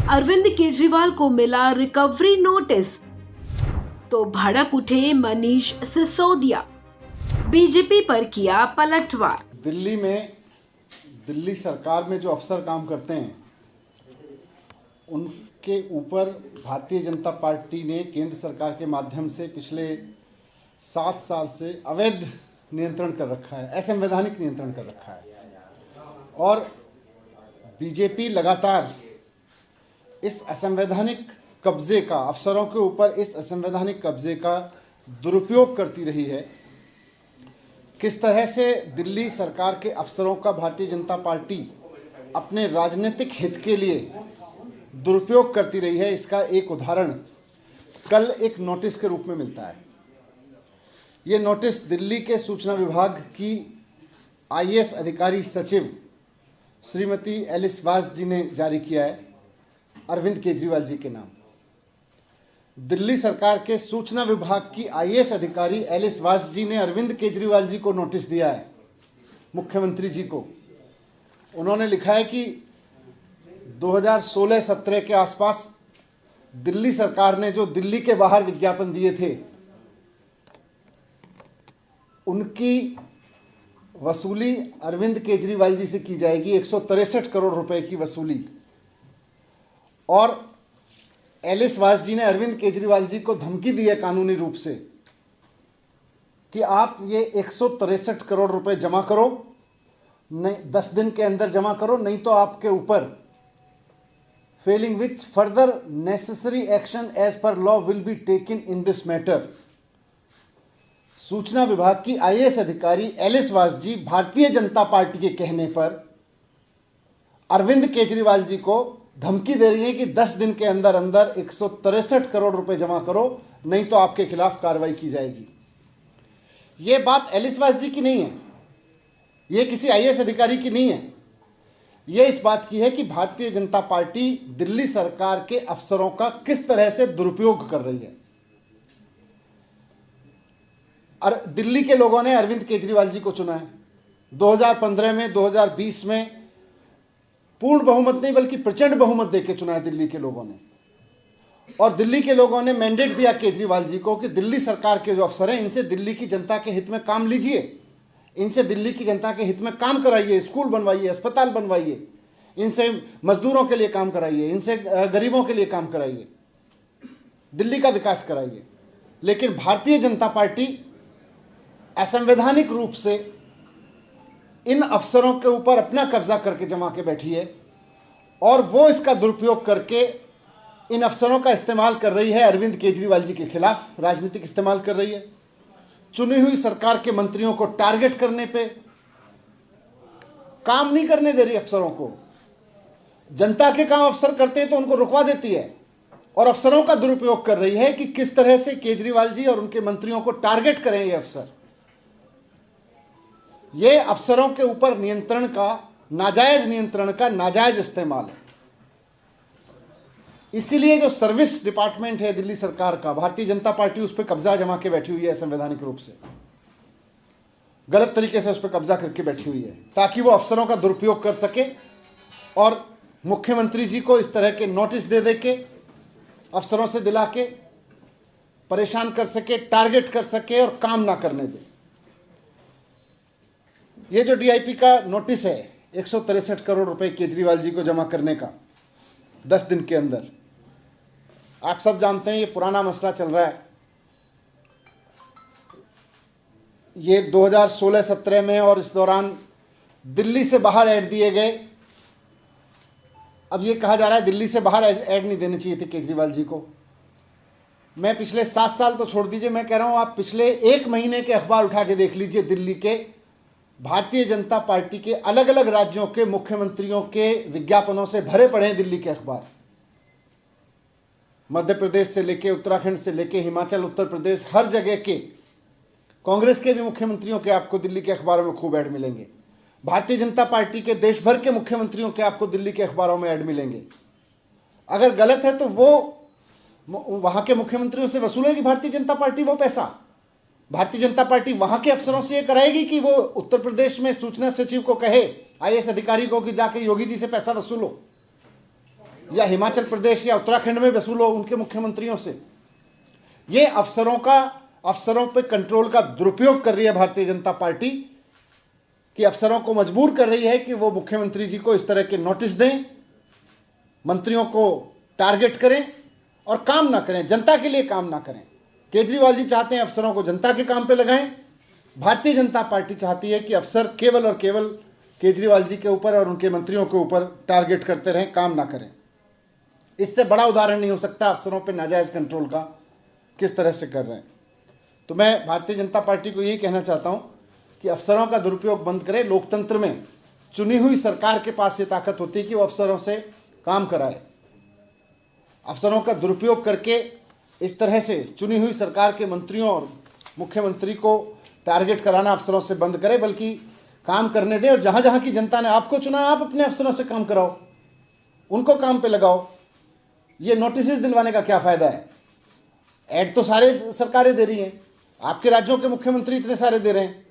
अरविंद केजरीवाल को मिला recovery notice, तो भड़क उठे मनीष सिसोदिया। बीजेपी पर किया पलटवार। दिल्ली में दिल्ली सरकार में जो अफसर काम करते हैं उनके ऊपर भारतीय जनता पार्टी ने केंद्र सरकार के माध्यम से पिछले 7 साल से अवैध नियंत्रण कर रखा है, असंवैधानिक नियंत्रण कर रखा है। और बीजेपी लगातार इस असंवैधानिक कब्जे का, अफसरों के ऊपर इस असंवैधानिक कब्जे का दुरुपयोग करती रही है। किस तरह से दिल्ली सरकार के अफसरों का भारतीय जनता पार्टी अपने राजनीतिक हित के लिए दुरुपयोग करती रही है, इसका एक उदाहरण कल एक नोटिस के रूप में मिलता है। ये नोटिस दिल्ली के सूचना विभाग की आईएएस अधिकारी सचिव श्रीमती एलिस वास जी ने जारी किया है, अरविंद केजरीवाल जी के नाम। दिल्ली सरकार के सूचना विभाग की आईएएस अधिकारी एलिस वास जी ने अरविंद केजरीवाल जी को नोटिस दिया है, मुख्यमंत्री जी को। उन्होंने लिखा है कि 2016-17 के आसपास दिल्ली सरकार ने जो दिल्ली के बाहर विज्ञापन दिए थे उनकी वसूली अरविंद केजरीवाल जी से की जाएगी, 163 करोड़ रुपए की वसूली। और एलिस वास जी ने अरविंद केजरीवाल जी को धमकी दी है कानूनी रूप से कि आप ये 163 करोड़ रुपए जमा करो, नहीं 10 दिन के अंदर जमा करो, नहीं तो आपके ऊपर failing which further necessary action as per law will be taken in this matter. सूचना विभाग की आईएएस अधिकारी एलिस वास जी भारतीय जनता पार्टी के कहने पर अरविंद केजरीवाल जी को धमकी दे रही है कि 10 दिन के अंदर अंदर 163 करोड़ रुपए जमा करो, नहीं तो आपके खिलाफ कार्रवाई की जाएगी। यह बात एलिस वास जी की नहीं है, यह किसी आईएएस अधिकारी की नहीं है, यह इस बात की है कि भारतीय जनता पार्टी दिल्ली सरकार के अफसरों का किस तरह से दुरुपयोग कर रही है। और दिल्ली के लोगों ने अरविंद केजरीवाल जी को चुना है 2015 में, 2020 में पूर्ण बहुमत नहीं बल्कि प्रचंड बहुमत देकर चुना है दिल्ली के लोगों ने। और दिल्ली के लोगों ने मैंडेट दिया केजरीवाल जी को कि दिल्ली सरकार के जो अफसर हैं इनसे दिल्ली की जनता के हित में काम लीजिए, इनसे दिल्ली की जनता के हित में काम कराइए, स्कूल बनवाइए, अस्पताल बनवाइए, इनसे मजदूरों के लिए काम कराइए, इनसे गरीबों के लिए काम कराइए, दिल्ली का विकास कराइए। लेकिन भारतीय जनता पार्टी असंवैधानिक रूप से इन अफसरों के ऊपर अपना कब्जा करके जमा के बैठी है और वो इसका दुरुपयोग करके इन अफसरों का इस्तेमाल कर रही है, अरविंद केजरीवाल जी के खिलाफ राजनीतिक इस्तेमाल कर रही है। चुनी हुई सरकार के मंत्रियों को टारगेट करने पे, काम नहीं करने दे रही अफसरों को। जनता के काम अफसर करते हैं तो उनको रुकवा देती है और अफसरों का दुरुपयोग कर रही है कि किस तरह से केजरीवाल जी और उनके मंत्रियों को टारगेट करें ये अफसर। ये अफसरों के ऊपर नियंत्रण का, नाजायज नियंत्रण का नाजायज इस्तेमाल है। इसीलिए जो सर्विस डिपार्टमेंट है दिल्ली सरकार का, भारतीय जनता पार्टी उस पर कब्जा जमा के बैठी हुई है, संवैधानिक रूप से गलत तरीके से उस पर कब्जा करके बैठी हुई है ताकि वो अफसरों का दुरुपयोग कर सके और मुख्यमंत्री जी को इस तरह के नोटिस दे के अफसरों से दिला के परेशान कर सके, टारगेट कर सके और काम ना करने दे। ये जो डीआईपी का नोटिस है 163 करोड़ रुपए केजरीवाल जी को जमा करने का 10 दिन के अंदर, आप सब जानते हैं ये पुराना मसला चल रहा है। ये 2016-17 में और इस दौरान दिल्ली से बाहर ऐड दिए गए। अब ये कहा जा रहा है दिल्ली से बाहर ऐड नहीं देने चाहिए थे केजरीवाल जी को। मैं पिछले 7 साल तो छोड़ दीजिए, मैं कह रहा हूं आप पिछले 1 महीने के अखबार उठा के देख लीजिए। दिल्ली के भारतीय जनता पार्टी के अलग अलग राज्यों के मुख्यमंत्रियों के विज्ञापनों से भरे पड़े हैं दिल्ली के अखबार। मध्य प्रदेश से लेके, उत्तराखंड से लेके, हिमाचल, उत्तर प्रदेश, हर जगह के कांग्रेस के भी मुख्यमंत्रियों के आपको दिल्ली के अखबारों में खूब ऐड मिलेंगे। भारतीय जनता पार्टी के देश भर के मुख्यमंत्रियों के आपको दिल्ली के अखबारों में ऐड मिलेंगे। अगर गलत है तो वो वहां के मुख्यमंत्रियों से वसूलेगी भारतीय जनता पार्टी वो पैसा। भारतीय जनता पार्टी वहां के अफसरों से ये कराएगी कि वो उत्तर प्रदेश में सूचना सचिव को कहे, आईएएस अधिकारी को, कि जाके योगी जी से पैसा वसूलो। या हिमाचल प्रदेश या उत्तराखंड में वसूलो उनके मुख्यमंत्रियों से। ये अफसरों पे कंट्रोल का दुरुपयोग कर रही है भारतीय जनता पार्टी, कि अफसरों को मजबूर कर रही है कि वो मुख्यमंत्री जी को इस तरह के नोटिस दें, मंत्रियों को टारगेट करें और काम ना करें, जनता के लिए काम ना करें। केजरीवाल जी चाहते हैं अफसरों को जनता के काम पे लगाएं, भारतीय जनता पार्टी चाहती है कि अफसर केवल और केवल केजरीवाल जी के ऊपर और उनके मंत्रियों के ऊपर टारगेट करते रहें, काम ना करें। इससे बड़ा उदाहरण नहीं हो सकता अफसरों पे नाजायज कंट्रोल का किस तरह से कर रहे हैं। तो मैं भारतीय जनता पार्टी को यही कहना चाहता हूं कि अफसरों का दुरुपयोग बंद करें। लोकतंत्र में चुनी हुई सरकार के पास ये ताकत होती है कि वो अफसरों से काम कराए। अफसरों का दुरुपयोग करके इस तरह से चुनी हुई सरकार के मंत्रियों और मुख्यमंत्री को टारगेट कराना अफसरों से बंद करें, बल्कि काम करने दें। और जहां जहां की जनता ने आपको चुना, आप अपने अफसरों से काम कराओ, उनको काम पे लगाओ। ये नोटिस दिलवाने का क्या फायदा है? ऐड तो सारे सरकारें दे रही हैं, आपके राज्यों के मुख्यमंत्री इतने सारे दे रहे हैं,